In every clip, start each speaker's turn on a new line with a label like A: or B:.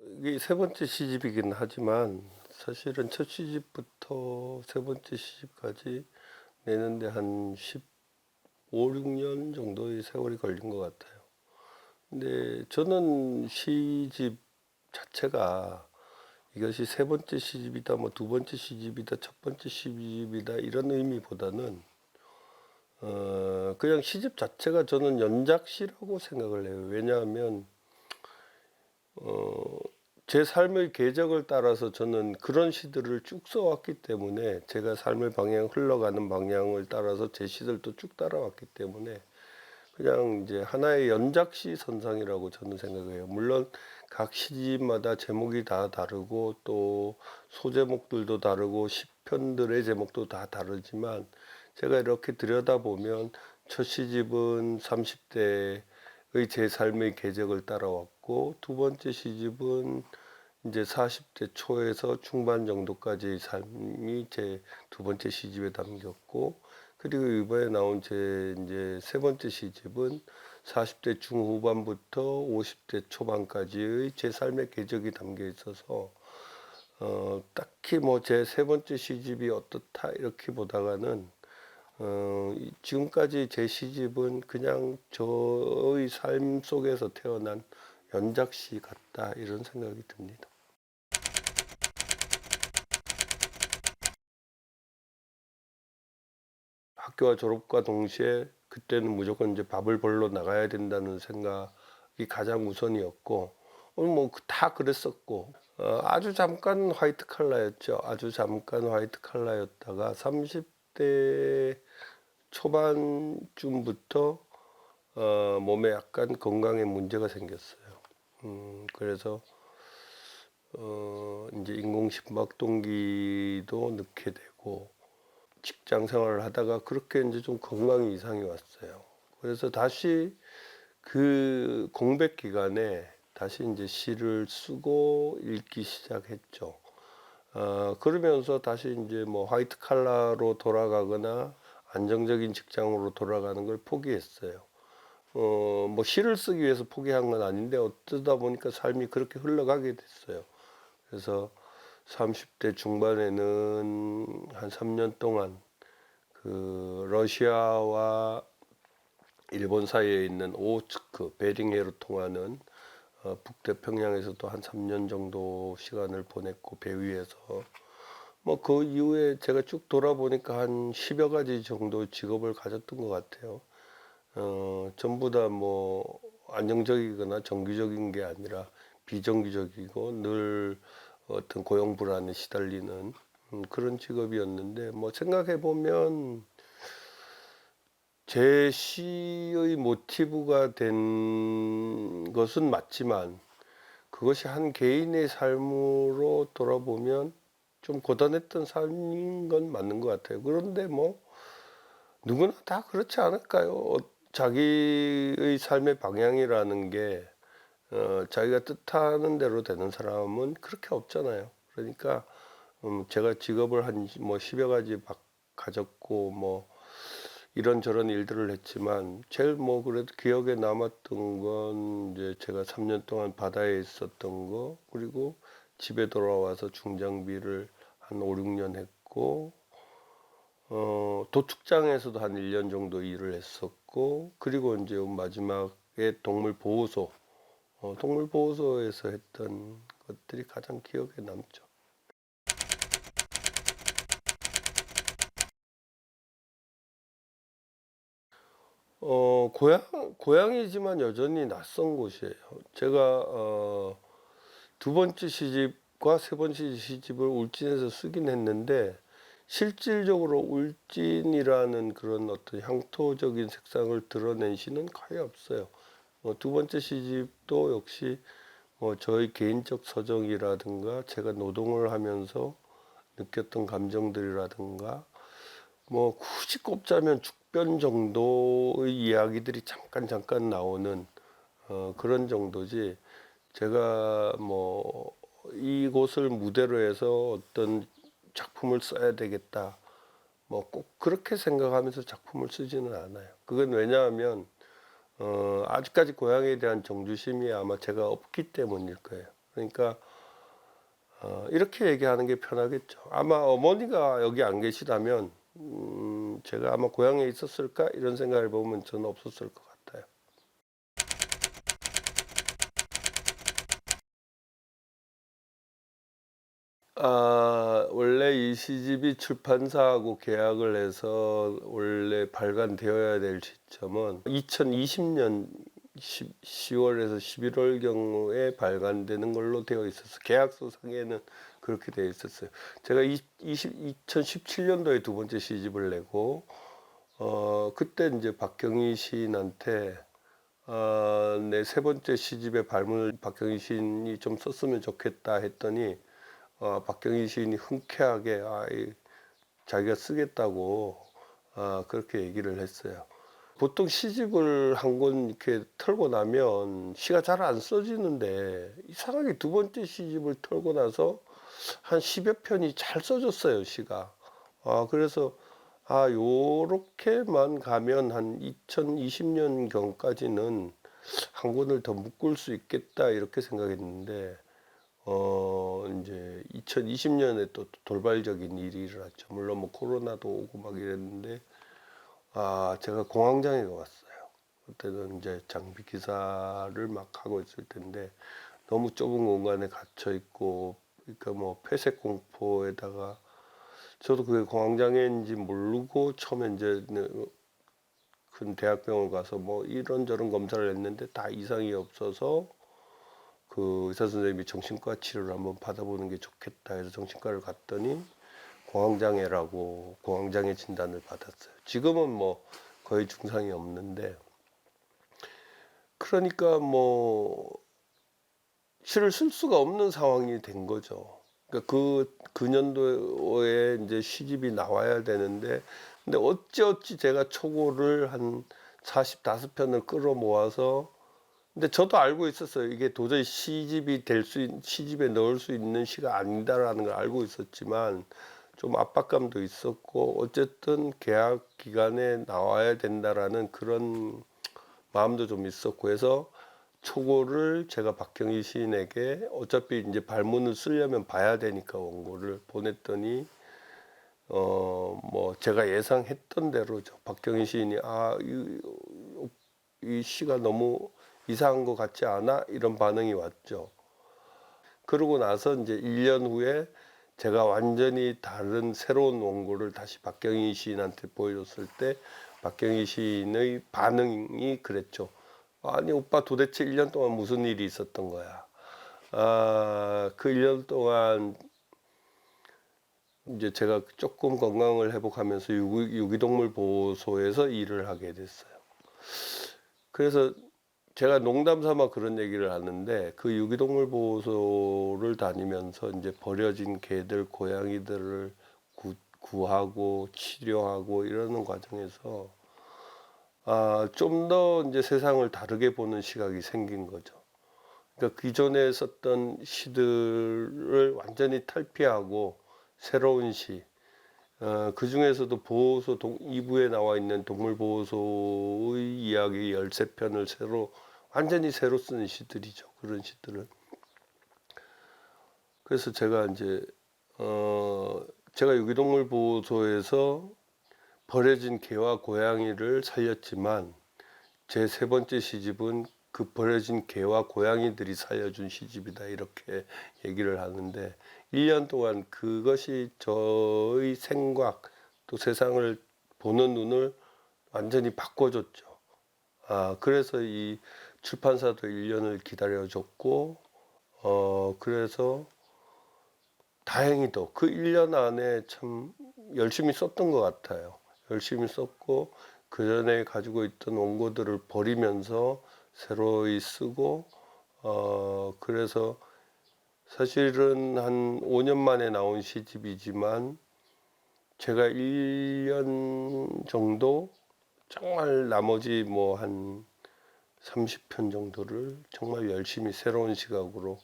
A: 이게 세 번째 시집이긴 하지만 사실은 첫 시집부터 세 번째 시집까지 내는데 한 15-16년 정도의 세월이 걸린 것 같아요. 근데 저는 시집 자체가 이것이 세 번째 시집이다, 뭐 두 번째 시집이다, 첫 번째 시집이다 이런 의미보다는 그냥 시집 자체가 저는 연작시라고 생각을 해요. 왜냐하면 어 제 삶의 궤적을 따라서 저는 그런 시들을 쭉 써왔기 때문에, 제가 삶의 방향 흘러가는 방향을 따라서 제 시들도 쭉 따라왔기 때문에 그냥 이제 하나의 연작시 선상이라고 저는 생각해요. 물론 각 시집마다 제목이 다 다르고 또 소제목들도 다르고 시편들의 제목도 다 다르지만, 제가 이렇게 들여다보면 첫 시집은 30대의 제 삶의 궤적을 따라왔고, 두 번째 시집은 이제 40대 초에서 중반 정도까지의 삶이 제 두 번째 시집에 담겼고, 그리고 이번에 나온 제 이제 세 번째 시집은 40대 중후반부터 50대 초반까지의 제 삶의 궤적이 담겨 있어서 딱히 뭐 제 세 번째 시집이 어떻다 이렇게 보다가는 지금까지 제 시집은 그냥 저의 삶 속에서 태어난 연작시 같다 이런 생각이 듭니다. 학교와 졸업과 동시에 그때는 무조건 이제 밥을 벌러 나가야 된다는 생각이 가장 우선이었고, 뭐 다 그랬었고, 아주 잠깐 화이트 칼라였죠. 아주 잠깐 화이트 칼라였다가 30대 초반쯤부터 몸에 약간 건강에 문제가 생겼어요. 그래서 이제 인공심박동기도 넣게 되고, 직장 생활을 하다가 그렇게 이제 좀 건강에 이상이 왔어요. 그래서 다시 그 공백 기간에 다시 이제 시를 쓰고 읽기 시작했죠. 그러면서 다시 이제 뭐 화이트 칼라로 돌아가거나 안정적인 직장으로 돌아가는 걸 포기했어요. 뭐 시를 쓰기 위해서 포기한 건 아닌데 어쩌다 보니까 삶이 그렇게 흘러가게 됐어요. 그래서 30대 중반에는 한 3년 동안 그 러시아와 일본 사이에 있는 오호츠크, 베링해로 통하는 북태평양에서도 한 3년 정도 시간을 보냈고, 배 위에서 뭐 그 이후에 제가 쭉 돌아보니까 한 10여 가지 정도 직업을 가졌던 것 같아요. 전부 다 뭐 안정적이거나 정기적인 게 아니라 비정기적이고 늘 어떤 고용 불안에 시달리는 그런 직업이었는데, 뭐 생각해 보면 제 시의 모티브가 된 것은 맞지만 그것이 한 개인의 삶으로 돌아보면 좀 고단했던 삶인 건 맞는 것 같아요. 그런데 뭐 누구나 다 그렇지 않을까요? 자기의 삶의 방향이라는 게 자기가 뜻하는 대로 되는 사람은 그렇게 없잖아요. 그러니까 제가 직업을 한 뭐 10여 가지 가졌고 뭐 이런저런 일들을 했지만, 제일 뭐 그래도 기억에 남았던 건 이제 제가 3년 동안 바다에 있었던 거, 그리고 집에 돌아와서 중장비를 한 5-6년 했고, 도축장에서도 한 1년 정도 일을 했었고, 그리고 이제 마지막에 동물보호소에서 했던 것들이 가장 기억에 남죠. 고향이지만 여전히 낯선 곳이에요. 제가 두 번째 시집과 세 번째 시집을 울진에서 쓰긴 했는데, 실질적으로 울진이라는 그런 어떤 향토적인 색상을 드러낸 시는 거의 없어요. 두 번째 시집도 역시 저의 개인적 서정이라든가 제가 노동을 하면서 느꼈던 감정들이라든가, 뭐 굳이 꼽자면 죽변 정도의 이야기들이 잠깐 잠깐 나오는 그런 정도지, 제가 뭐 이곳을 무대로 해서 어떤 작품을 써야 되겠다 뭐 꼭 그렇게 생각하면서 작품을 쓰지는 않아요. 그건 왜냐하면 아직까지 고향에 대한 정주심이 아마 제가 없기 때문일 거예요. 그러니까 이렇게 얘기하는 게 편하겠죠. 아마 어머니가 여기 안 계시다면 제가 아마 고향에 있었을까 이런 생각을 보면 저는 없었을 것 같아요. 원래 이 시집이 출판사하고 계약을 해서 원래 발간되어야 될 시점은 2020년 10월에서 11월 경우에 발간되는 걸로 되어 있었어요. 계약서 상에는 그렇게 되어 있었어요. 제가 2017년도에 두 번째 시집을 내고 그때 이제 박경희 시인한테 내 세 번째 시집의 발문을 박경희 시인이 좀 썼으면 좋겠다 했더니 박경희 시인이 흔쾌하게 자기가 쓰겠다고 그렇게 얘기를 했어요. 보통 시집을 한 권 이렇게 털고 나면 시가 잘 안 써지는데 이상하게 두 번째 시집을 털고 나서 한 10여 편이 잘 써졌어요, 시가. 그래서 요렇게만 가면 한 2020년 경까지는 한 권을 더 묶을 수 있겠다 이렇게 생각했는데 이제 2020년에 또 돌발적인 일이 일어났죠. 물론 뭐 코로나도 오고 막 이랬는데 제가 공황장애가 왔어요. 그때는 이제 장비 기사를 막 하고 있을 텐데 너무 좁은 공간에 갇혀 있고 그러니까 뭐 폐색 공포에다가 저도 그게 공황장애인지 모르고 처음에 이제 큰 대학병원 가서 뭐 이런저런 검사를 했는데 다 이상이 없어서 그 의사 선생님이 정신과 치료를 한번 받아보는 게 좋겠다 해서 정신과를 갔더니 공황장애 진단을 받았어요. 지금은 뭐 거의 증상이 없는데 그러니까 뭐 시를 쓸 수가 없는 상황이 된 거죠. 그러니까 그 년도에 이제 시집이 나와야 되는데 근데 어찌어찌 제가 초고를 한 45편을 끌어 모아서 근데 저도 알고 있었어요. 이게 도저히 시집에 넣을 수 있는 시가 아니다라는 걸 알고 있었지만 좀 압박감도 있었고 어쨌든 계약 기간에 나와야 된다라는 그런 마음도 좀 있었고 해서 초고를 제가 박경희 시인에게 어차피 이제 발문을 쓰려면 봐야 되니까 원고를 보냈더니 뭐 제가 예상했던 대로죠. 박경희 시인이 이 시가 너무 이상한 것 같지 않아? 이런 반응이 왔죠. 그러고 나서 이제 1년 후에 제가 완전히 다른 새로운 원고를 다시 박경희 시인한테 보여줬을 때 박경희 시인의 반응이 그랬죠. 아니 오빠 도대체 1년 동안 무슨 일이 있었던 거야. 그 1년 동안 이제 제가 조금 건강을 회복하면서 유기동물 보호소에서 일을 하게 됐어요. 그래서 제가 농담 삼아 그런 얘기를 하는데 그 유기동물 보호소를 다니면서 이제 버려진 개들, 고양이들을 구하고 치료하고 이러는 과정에서 좀 더 이제 세상을 다르게 보는 시각이 생긴 거죠. 그러니까 기존에 썼던 시들을 완전히 탈피하고 새로운 시, 그 중에서도 보호소 2부에 나와 있는 동물보호소의 이야기 13편을 완전히 새로 쓰는 시들이죠. 그런 시들을. 그래서 제가 이제, 제가 유기동물 보호소에서 버려진 개와 고양이를 살렸지만 제 세 번째 시집은 그 버려진 개와 고양이들이 살려준 시집이다 이렇게 얘기를 하는데 1년 동안 그것이 저의 생각 또 세상을 보는 눈을 완전히 바꿔줬죠. 그래서 이 출판사도 1년을 기다려줬고 그래서 다행히도 그 1년 안에 참 열심히 썼던 것 같아요. 열심히 썼고 그 전에 가지고 있던 원고들을 버리면서 새로이 쓰고 그래서 사실은 한 5년 만에 나온 시집이지만 제가 1년 정도 정말 나머지 뭐 한 30편 정도를 정말 열심히 새로운 시각으로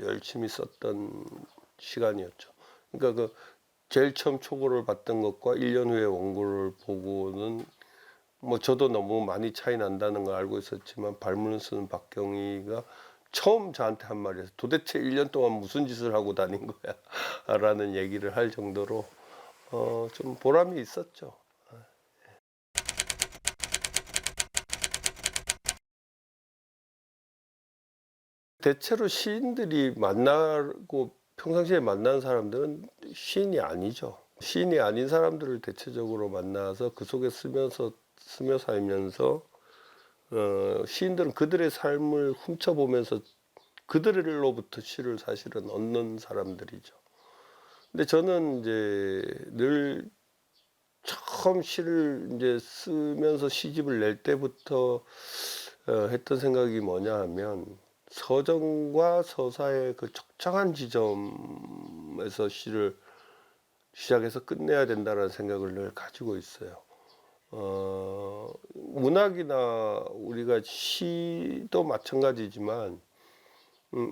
A: 열심히 썼던 시간이었죠. 그러니까 그 제일 처음 초고를 봤던 것과 1년 후에 원고를 보고는 뭐 저도 너무 많이 차이 난다는 걸 알고 있었지만 발문을 쓰는 박경희가 처음 저한테 한 말이었어요. "도대체 1년 동안 무슨 짓을 하고 다닌 거야?" 라는 얘기를 할 정도로 좀 보람이 있었죠. 대체로 시인들이 만나고 평상시에 만나는 사람들은 시인이 아니죠. 시인이 아닌 사람들을 대체적으로 만나서 그 속에 스며 살면서 시인들은 그들의 삶을 훔쳐보면서 그들로부터 시를 사실은 얻는 사람들이죠. 근데 저는 이제 늘 처음 시를 이제 쓰면서 시집을 낼 때부터 했던 생각이 뭐냐 하면 서정과 서사의 그 적정한 지점에서 시를 시작해서 끝내야 된다는 생각을 늘 가지고 있어요. 문학이나 우리가 시도 마찬가지지만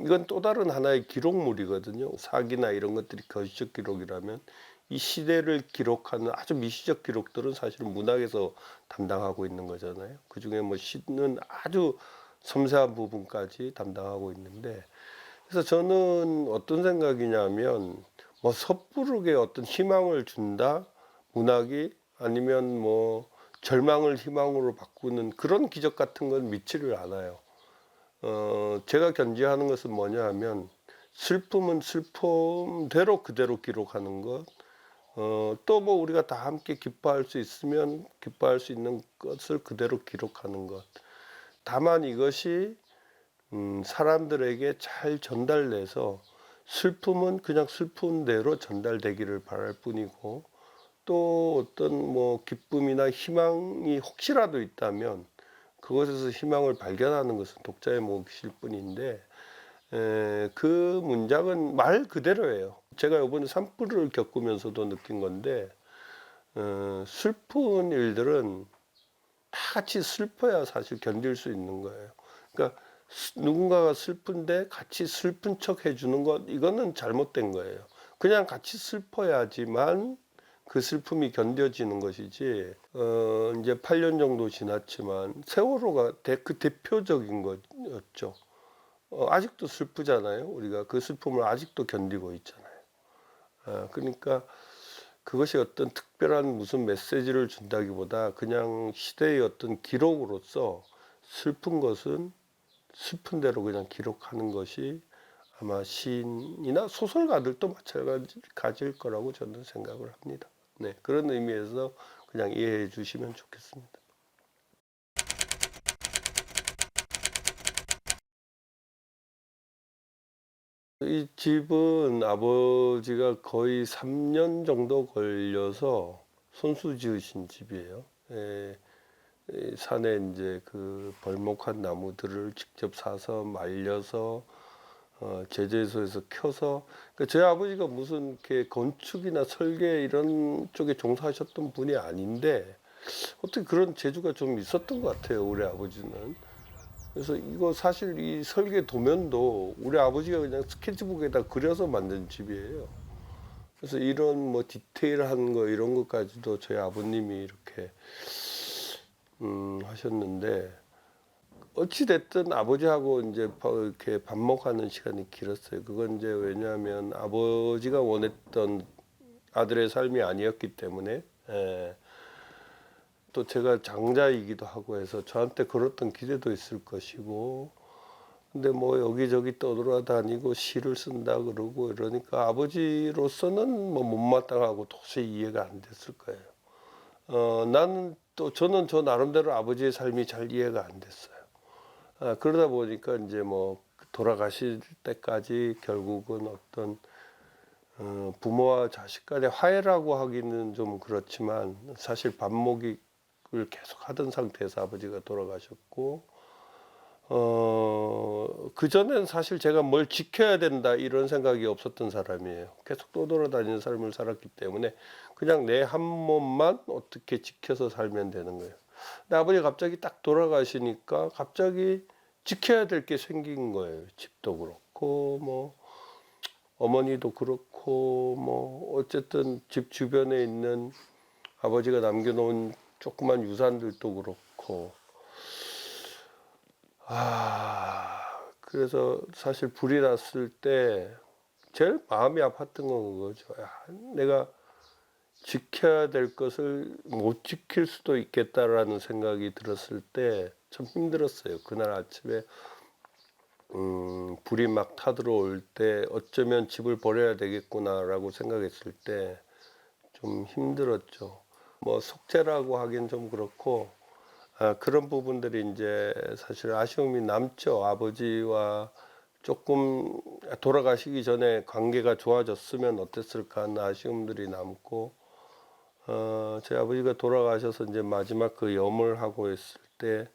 A: 이건 또 다른 하나의 기록물이거든요. 사기나 이런 것들이 거시적 기록이라면 이 시대를 기록하는 아주 미시적 기록들은 사실은 문학에서 담당하고 있는 거잖아요. 그중에 뭐 시는 아주 섬세한 부분까지 담당하고 있는데 그래서 저는 어떤 생각이냐면 뭐 섣부르게 어떤 희망을 준다 문학이 아니면 뭐 절망을 희망으로 바꾸는 그런 기적 같은 건 믿지를 않아요. 제가 견지하는 것은 뭐냐 하면 슬픔은 슬픔대로 그대로 기록하는 것. 또 뭐 우리가 다 함께 기뻐할 수 있으면 기뻐할 수 있는 것을 그대로 기록하는 것. 다만 이것이 사람들에게 잘 전달돼서 슬픔은 그냥 슬픈 대로 전달되기를 바랄 뿐이고 또 어떤 뭐 기쁨이나 희망이 혹시라도 있다면 그것에서 희망을 발견하는 것은 독자의 몫일 뿐인데 그 문장은 말 그대로예요. 제가 요번에 산불을 겪으면서도 느낀 건데 슬픈 일들은 다 같이 슬퍼야 사실 견딜 수 있는 거예요. 그러니까 누군가가 슬픈데 같이 슬픈 척 해 주는 것 이거는 잘못된 거예요. 그냥 같이 슬퍼야지만 그 슬픔이 견뎌지는 것이지 인제 8년 정도 지났지만 세월호가 그 대표적인 거였죠. 아직도 슬프잖아요. 우리가 그 슬픔을 아직도 견디고 있잖아요. 그러니까 그것이 어떤 특별한 무슨 메시지를 준다기보다 그냥 시대의 어떤 기록으로서 슬픈 것은 슬픈 대로 그냥 기록하는 것이 아마 시인이나 소설가들도 마찬가지일 거라고 저는 생각을 합니다. 네, 그런 의미에서 그냥 이해해 주시면 좋겠습니다. 이 집은 아버지가 거의 3년 정도 걸려서 손수 지으신 집이에요. 예. 이 산에 인제 그 벌목한 나무들을 직접 사서 말려서 제재소에서 켜서 그러니까 저희 아버지가 무슨 이렇게 건축이나 설계 이런 쪽에 종사하셨던 분이 아닌데 어떻게 그런 재주가 좀 있었던 것 같아요, 우리 아버지는. 그래서 이거 사실 이 설계 도면도 우리 아버지가 그냥 스케치북에다 그려서 만든 집이에요. 그래서 이런 뭐 디테일한 거 이런 것까지도 저희 아버님이 이렇게 하셨는데 어찌 됐든 아버지하고 인제 이렇게 반목하는 시간이 길었어요. 그건 인제 왜냐하면 아버지가 원했던 아들의 삶이 아니었기 때문에 예. 또 제가 장자이기도 하고 해서 저한테 걸었던 기대도 있을 것이고 근데 뭐 여기저기 떠돌아다니고 시를 쓴다 그러고 이러니까 아버지로서는 뭐 못마땅하고 도저히 이해가 안 됐을 거예요. 나는 또 저는 저 나름대로 아버지의 삶이 잘 이해가 안 됐어요. 그러다 보니까 인제 뭐 돌아가실 때까지 결국은 어떤 부모와 자식 간의 화해라고 하기는 좀 그렇지만 사실 반목을 계속 하던 상태에서 아버지가 돌아가셨고 그전엔 사실 제가 '뭘 지켜야 된다.' 이런 생각이 없었던 사람이에요. 계속 떠돌아다니는 삶을 살았기 때문에 그냥 내 한 몸만 어떻게 지켜서 살면 되는 거예요. 근데 아버지가 갑자기 딱 돌아가시니까 갑자기 지켜야 될 게 생긴 거예요. 집도 그렇고 뭐 어머니도 그렇고 뭐 어쨌든 집 주변에 있는 아버지가 남겨 놓은 조그만 유산들도 그렇고 그래서 사실 불이 났을 때 제일 마음이 아팠던 건 그거죠. 야, 내가 지켜야 될 것을 못 지킬 수도 있겠다라는 생각이 들었을 때 참 힘들었어요. 그날 아침에 불이 막 타들어올 때 어쩌면 집을 버려야 되겠구나라고 생각했을 때 좀 힘들었죠. 뭐 속죄라고 하긴 좀 그렇고 그런 부분들이 인제 사실 아쉬움이 남죠. 아버지와 쪼끔 돌아가시기 전에 관계가 좋아졌으면 어땠을까 하는 아쉬움들이 남고 저희 아버지가 돌아가셔서 인제 마지막 그 염을 하고 있을 때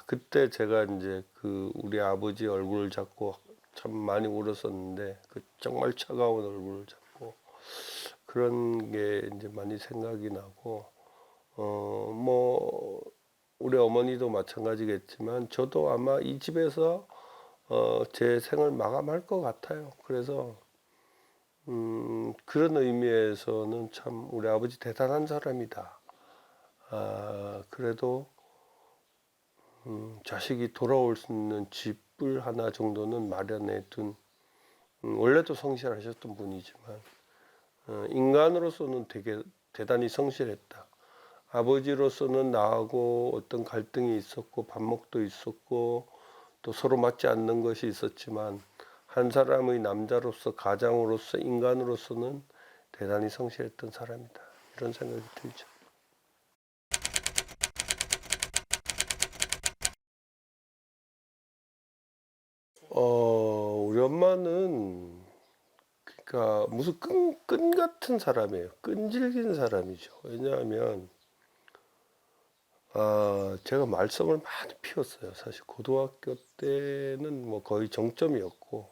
A: 그때 제가 인제 그 우리 아버지 얼굴을 잡고 참 많이 울었었는데 그 정말 차가운 얼굴을 잡고 그런 게 인제 많이 생각이 나고 뭐 우리 어머니도 마찬가지겠지만 저도 아마 이 집에서 제 생을 마감할 것 같아요. 그래서 그런 의미에서는 참 '우리 아버지 대단한 사람이다.' 그래도 자식이 돌아올 수 있는 집을 하나 정도는 마련해 둔 원래도 성실하셨던 분이지만 인간으로서는 되게 대단히 성실했다. 아버지로서는 나하고 어떤 갈등이 있었고 반목도 있었고 또 서로 맞지 않는 것이 있었지만 한 사람의 남자로서 가장으로서 인간으로서는 대단히 성실했던 사람이다. 이런 생각이 들죠. 우리 엄마는 그러니까 무슨 끈 같은 사람이에요. 끈질긴 사람이죠. 왜냐하면 제가 말썽을 많이 피웠어요. 사실 고등학교 때는 뭐 거의 정점이었고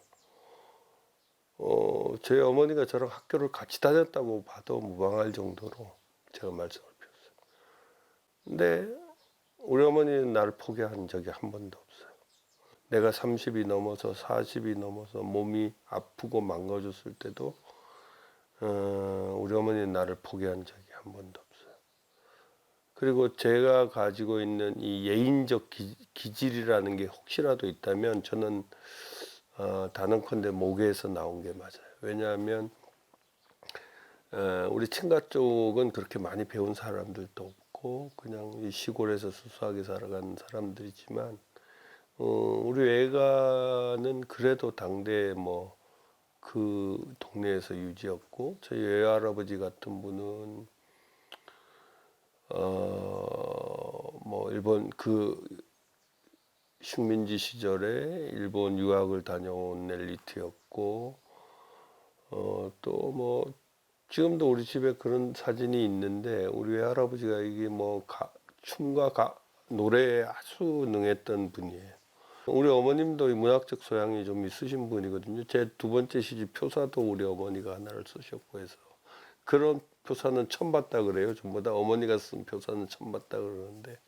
A: 저희 어머니가 저랑 학교를 같이 다녔다고 봐도 무방할 정도로 제가 말썽을 피웠어요. 근데 우리 어머니는 나를 포기한 적이 한 번도 없어요. 내가 30이 넘어서 40이 넘어서 몸이 아프고 망가졌을 때도 우리 어머니는 나를 포기한 적이 한 번도 없어요. 그리고 제가 가지고 있는 이 예인적 기질이라는 게 혹시라도 있다면 저는 단언컨대 모계에서 나온 게 맞아요. 왜냐하면 우리 친가 쪽은 그렇게 많이 배운 사람들도 없고 그냥 이 시골에서 수수하게 살아가는 사람들이지만 우리 외가는 그래도 당대에 뭐 그 동네에서 유지였고 저희 외할아버지 같은 분은 뭐 일본 그 식민지 시절에 일본 유학을 다녀온 엘리트였고 또 뭐 지금도 우리 집에 그런 사진이 있는데 우리 외할아버지가 이게 뭐 춤과 노래에 아주 능했던 분이에요. 우리 어머님도 이 문학적 소양이 좀 있으신 분이거든요. 제 두 번째 시집 표사도 우리 어머니가 하나를 쓰셨고 해서 그런 표사는 처음 봤다 그래요. 전부 다 어머니가 쓴 표사는 처음 봤다 그러는데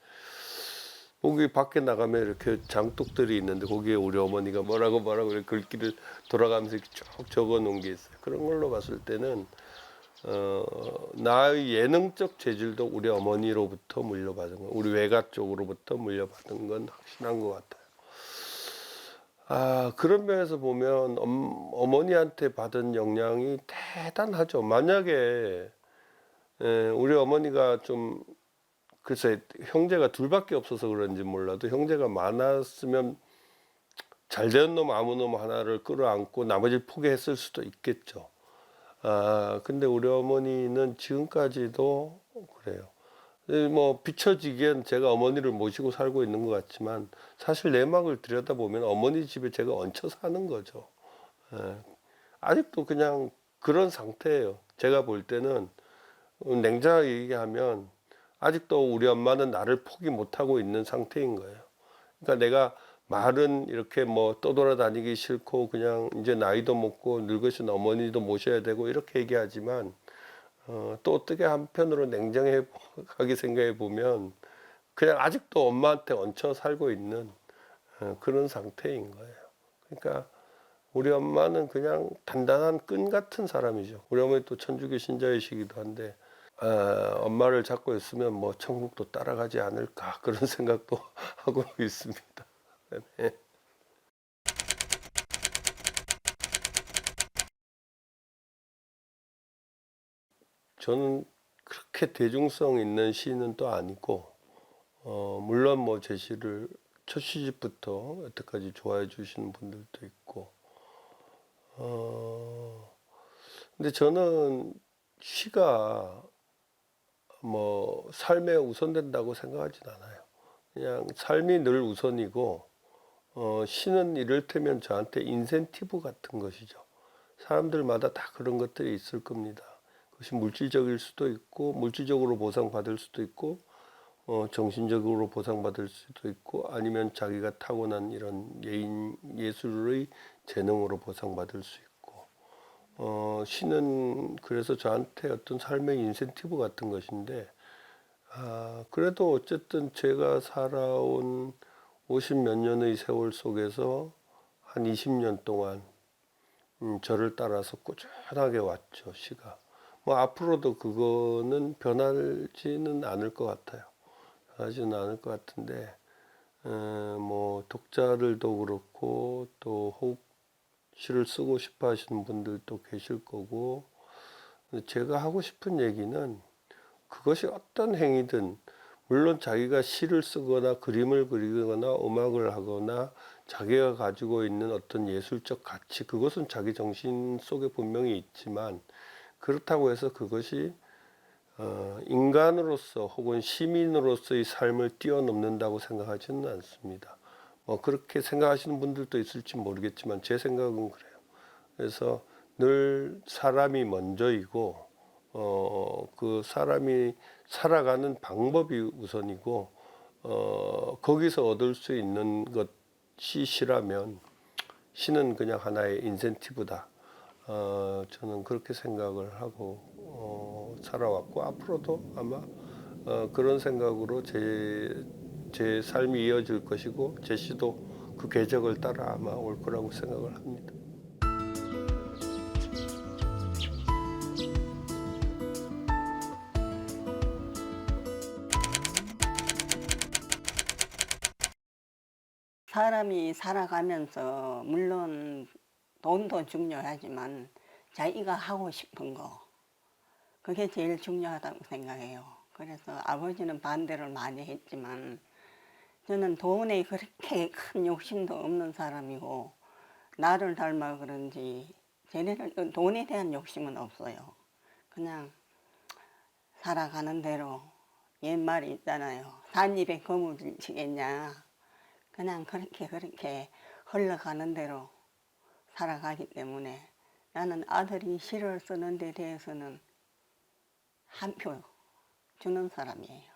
A: 거기 밖에 나가면 이렇게 장독들이 있는데 거기에 우리 어머니가 뭐라고 이렇게 글귀를 돌아가면서 이렇게 쭉 적어 놓은 게 있어요. 그런 걸로 봤을 때는 나의 예능적 재질도 우리 어머니로부터 물려받은 거, 우리 외가 쪽으로부터 물려받은 건 확실한 것 같아요. 그런 면에서 보면 어머니한테 받은 영향이 대단하죠. 만약에 우리 어머니가 좀 글쎄 형제가 둘밖에 없어서 그런지 몰라도 형제가 많았으면 잘되는 놈 아무 놈 하나를 끌어안고 나머지를 포기했을 수도 있겠죠. 근데 우리 어머니는 지금까지도 그래요. 뭐 비춰지기엔 제가 어머니를 모시고 살고 있는 것 같지만 사실 내막을 들여다보면 어머니 집에 제가 얹혀 사는 거죠. 예. 아직도 그냥 그런 상태예요. 제가 볼 때는 냉정하게 얘기하면 아직도 우리 엄마는 나를 포기 못하고 있는 상태인 거예요. 그러니까 내가 말은 이렇게 뭐 떠돌아다니기 싫고 그냥 이제 나이도 먹고 늙으신 어머니도 모셔야 되고 이렇게 얘기하지만 또 어떻게 한편으로 냉정하게 생각해 보면 그냥 아직도 엄마한테 얹혀 살고 있는 그런 상태인 거예요. 그러니까 우리 엄마는 그냥 단단한 끈 같은 사람이죠. 우리 어머니 또 천주교 신자이시기도 한데 엄마를 잡고 있으면 뭐 천국도 따라가지 않을까 그런 생각도 하고 있습니다. 네. 저는 그렇게 대중성 있는 시인은 또 아니고 물론 뭐 제 시를 첫 시집부터 여태까지 좋아해 주시는 분들도 있고 근데 저는 시가 뭐 삶에 우선된다고 생각하진 않아요. 그냥 삶이 늘 우선이고 시는 이를테면 저한테 인센티브 같은 것이죠. 사람들마다 다 그런 것들이 있을 겁니다. 그것이 물질적일 수도 있고 물질적으로 보상받을 수도 있고 정신적으로 보상받을 수도 있고 아니면 자기가 타고난 이런 예술의 재능으로 보상받을 수 있고 시는 그래서 저한테 어떤 삶의 인센티브 같은 것인데 그래도 어쨌든 제가 살아온 50 몇 년의 세월 속에서 한 20년 동안 저를 따라서 꾸준하게 왔죠, 시가. 뭐 앞으로도 그거는 변하지는 않을 것 같아요. 변하지는 않을 것 같은데 뭐 독자들도 그렇고 또 혹 시를 쓰고 싶어 하시는 분들도 계실 거고 제가 하고 싶은 얘기는 그것이 어떤 행위든 물론 자기가 시를 쓰거나 그림을 그리거나 음악을 하거나 자기가 가지고 있는 어떤 예술적 가치 그것은 자기 정신 속에 분명히 있지만 그렇다고 해서 그것이 인간으로서 혹은 시민으로서의 삶을 뛰어넘는다고 생각하지는 않습니다. 뭐 그렇게 생각하시는 분들도 있을지 모르겠지만 제 생각은 그래요. 그래서 늘 사람이 먼저이고 그 사람이 살아가는 방법이 우선이고 거기서 얻을 수 있는 것이 시라면 시는 그냥 하나의 인센티브다. 저는 그렇게 생각을 하고 살아왔고 앞으로도 아마 그런 생각으로 제 삶이 이어질 것이고 제 시도 그 궤적을 따라 아마 올 거라고 생각을 합니다.
B: 사람이 살아가면서 물론 돈도 중요하지만 자기가 하고 싶은 거 그게 제일 중요하다고 생각해요. 그래서 아버지는 반대를 많이 했지만 저는 돈에 그렇게 큰 욕심도 없는 사람이고 나를 닮아 그런지 쟤네들 돈에 대한 욕심은 없어요. 그냥 살아가는 대로 옛말이 있잖아요. 닷입에 거무줄 치겠냐. 그냥 그렇게 흘러가는 대로 살아가기 때문에 나는 아들이 시를 쓰는 데 대해서는 한 표 주는 사람이에요.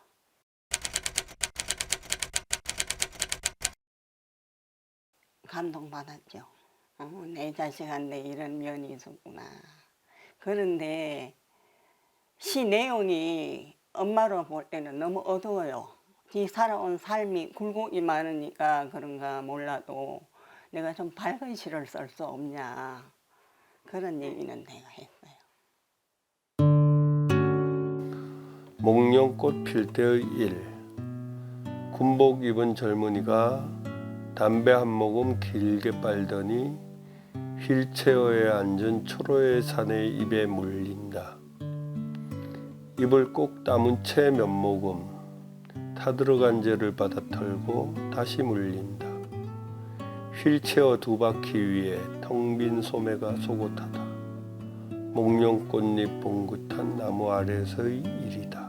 B: 감동받았죠. 내 자식한테 이런 면이 있었구나. 그런데 시 내용이 엄마로 볼 때는 너무 어두워요. 지 살아온 삶이 굴곡이 많으니까 그런가 몰라도 내가 좀 밝은 시를 쓸 수 없냐 그런 얘기는 내가 했어요.
A: 목련꽃 필 때의 일. 군복 입은 젊은이가 담배 한 모금 길게 빨더니 휠체어에 앉은 초로의 산의 입에 물린다. 입을 꼭 다문 채 몇 모금 타들어간 재를 받아 털고 다시 물린다. 휠체어 두 바퀴 위에 텅 빈 소매가 소곳하다. 목련꽃잎 봉긋한 나무 아래서의 일이다.